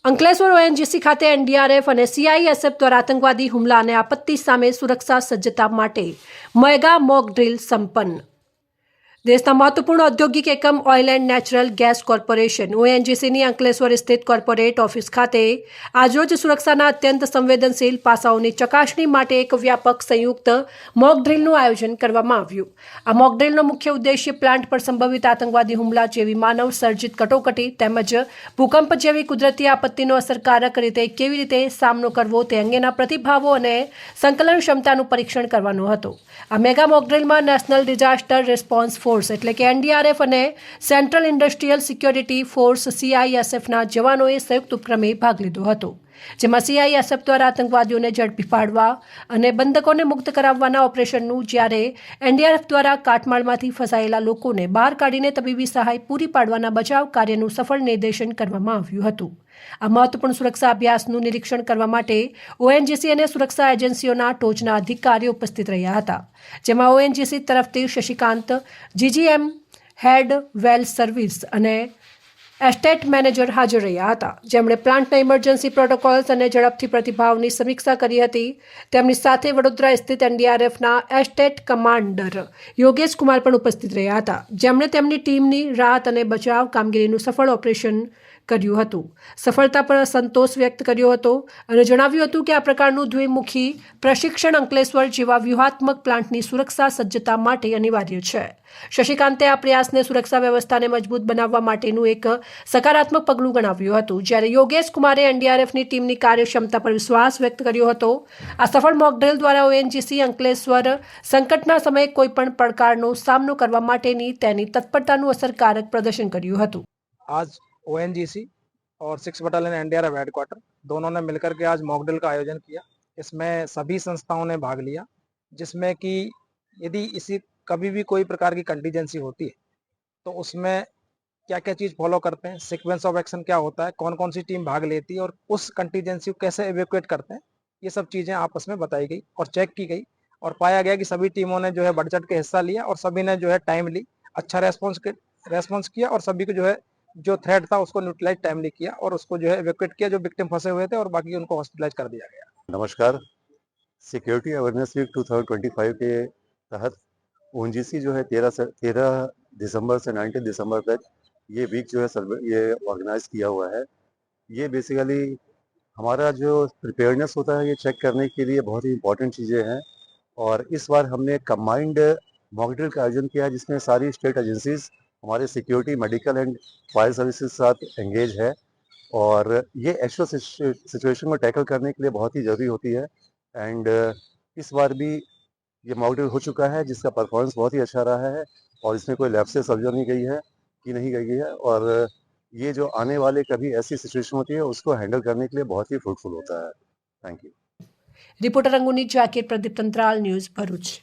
Ankleshwar ONGC ખાતે NDRF અને CISF દ્વારા આતંકવાદી હુમલા અને આપત્તિ સામે સુરક્ષા સજ્જતા માટે મેગા મોક ડ્રીલ સંપન્ન. દેશના મહત્વપૂર્ણ ઔદ્યોગિક એકમ oil and natural gas corporation ઓએનજીસીની અંકલેશ્વર સ્થિત કોર્પોરેટ ઓફિસ ખાતે આજરોજ સુરક્ષાના અત્યંત સંવેદનશીલ પાસાઓની ચકાસણી માટે એક વ્યાપક સંયુક્ત મોક ડ્રીલનું આયોજન કરવામાં આવ્યું. આ મોક ડ્રીલનો મુખ્ય ઉદ્દેશ્ય પ્લાન્ટ પર સંભવિત આતંકવાદી હુમલા જેવી માનવ સર્જિત કટોકટી તેમજ ભૂકંપ જેવી કુદરતી આપત્તિનો અસરકારક રીતે કેવી રીતે સામનો કરવો તે અંગેના પ્રતિભાવો અને સંકલન ક્ષમતાનું પરીક્ષણ કરવાનો હતો. આ મેગા મોક ડ્રીલમાં નેશનલ ડિઝાસ્ટર રિસ્પોન્સ ફોર્સ એટલે કે એનડીઆરએફ અને સેન્ટ્રલ ઇન્ડસ્ટ્રીયલ સિક્યોરિટી ફોર્સ સીઆઈએસએફના જવાનોએ સંયુક્ત ઉપક્રમે ભાગ લીધો હતો, જેમાં સીઆઈએસએફ દ્વારા આતંકવાદીઓને ઝડપી પાડવા અને બંધકોને મુક્ત કરાવવાના ઓપરેશનનું, જ્યારે એનડીઆરએફ દ્વારા કાટમાળમાંથી ફસાયેલા લોકોને બહાર કાઢીને તબીબી સહાય પૂરી પાડવાના બચાવ કાર્યનું સફળ નિર્દેશન કરવામાં આવ્યું હતું. આ મહત્વપૂર્ણ સુરક્ષા અભ્યાસનું નિરીક્ષણ કરવા માટે ઓએનજીસી અને સુરક્ષા એજન્સીઓના ટોચના અધિકારીઓ ઉપસ્થિત રહ્યા હતા, જેમાં ઓએનજીસી તરફથી શશિકાંત, જીજીએમ હેડ વેલ સર્વિસ અને એસ્ટેટ મેનેજર હાજર રહ્યા હતા, જેમણે પ્લાન્ટના ઇમરજન્સી પ્રોટોકોલ્સ અને ઝડપથી પ્રતિભાવની સમીક્ષા કરી હતી. તેમની સાથે વડોદરા સ્થિત એનડીઆરએફના એસ્ટેટ કમાન્ડર યોગેશ કુમાર પણ ઉપસ્થિત રહ્યા હતા, જેમણે તેમની ટીમની રાહત અને બચાવ કામગીરીનું સફળ ઓપરેશન કર્યું હતું. સફળતા પર સંતોષ વ્યક્ત કર્યો હતો અને જણાવ્યું હતું કે આ પ્રકારનું દ્વિમુખી પ્રશિક્ષણ અંકલેશ્વર જેવા વ્યૂહાત્મક પ્લાન્ટની સુરક્ષા સજ્જતા માટે અનિવાર્ય છે. શશિકાંતે આ પ્રયાસને સુરક્ષા વ્યવસ્થાને મજબૂત બનાવવા માટેનું એક સકારાત્મક પગલું ગણાવ્યું હતું, જ્યારે યોગેશ કુમારે એનડીઆરએફની ટીમની કાર્યક્ષમતા પર વિશ્વાસ વ્યક્ત કર્યો હતો. આ સફળ મોક ડ્રીલ દ્વારા ઓએનજીસી અંકલેશ્વર સંકટના સમયે કોઈપણ પડકારનો સામનો કરવા માટેની તેની તત્પરતાનું અસરકારક પ્રદર્શન કર્યું હતું. आज ओएनजीसी और 6 बटालियन एनडीआरएफ हेडक्वार्टर दोनों ने मिलकर के आज मॉक ड्रिल का आयोजन किया. इसमें सभी संस्थाओं ने भाग लिया, जिसमें कि यदि इसी कभी भी कोई प्रकार की कंटीजेंसी होती है तो उसमें क्या क्या चीज़ फॉलो करते हैं, सीक्वेंस ऑफ एक्शन क्या होता है, कौन कौन सी टीम भाग लेती है और उस कंटीजेंसी को कैसे एवेक्यूएट करते हैं, ये सब चीज़ें आपस में बताई गई और चेक की गई और पाया गया कि सभी टीमों ने जो है बढ़ चढ़ के हिस्सा लिया और सभी ने जो है टाइमली अच्छा रेस्पॉन्स किया और सभी को जो है जो थ्रेट था उसको न्यूट्रलाइज टाइमली किया और उसको जो है इवैक्यूएट किया, जो विक्टिम फंसे हुए थे और बाकी उनको हॉस्पिटलाइज कर दिया गया. नमस्कार. सिक्योरिटी अवेयरनेस वीक 2025 के तहत ओएनजीसी जो है 13 दिसंबर से 19 दिसंबर तक ये वीक जो है ये ऑर्गेनाइज किया हुआ है. ये बेसिकली हमारा जो प्रिपेयरनेस होता है ये चेक करने के लिए बहुत ही इम्पोर्टेंट चीज़ें हैं और इस बार हमने कंबाइंड मॉक ड्रिल का आयोजन किया है, जिसमें सारी स्टेट एजेंसीज हमारे security, medical and fire services के साथ एंगेज है और ये एक्चुअल सिचुएशन को टैकल करने के लिए बहुत ही ज़रूरी होती है. एंड इस बार भी ये मॉक ड्रिल हो चुका है, जिसका परफॉर्मेंस बहुत ही अच्छा रहा है और इसमें कोई लैप्सेस ऑब्जर्व नहीं गई है और ये जो आने वाले कभी ऐसी सिचुएशन होती है उसको हैंडल करने के लिए बहुत ही फ्रूटफुल होता है. Thank you. Reporter Anguni Zakir, Pradeep Tantral, news Bharuch.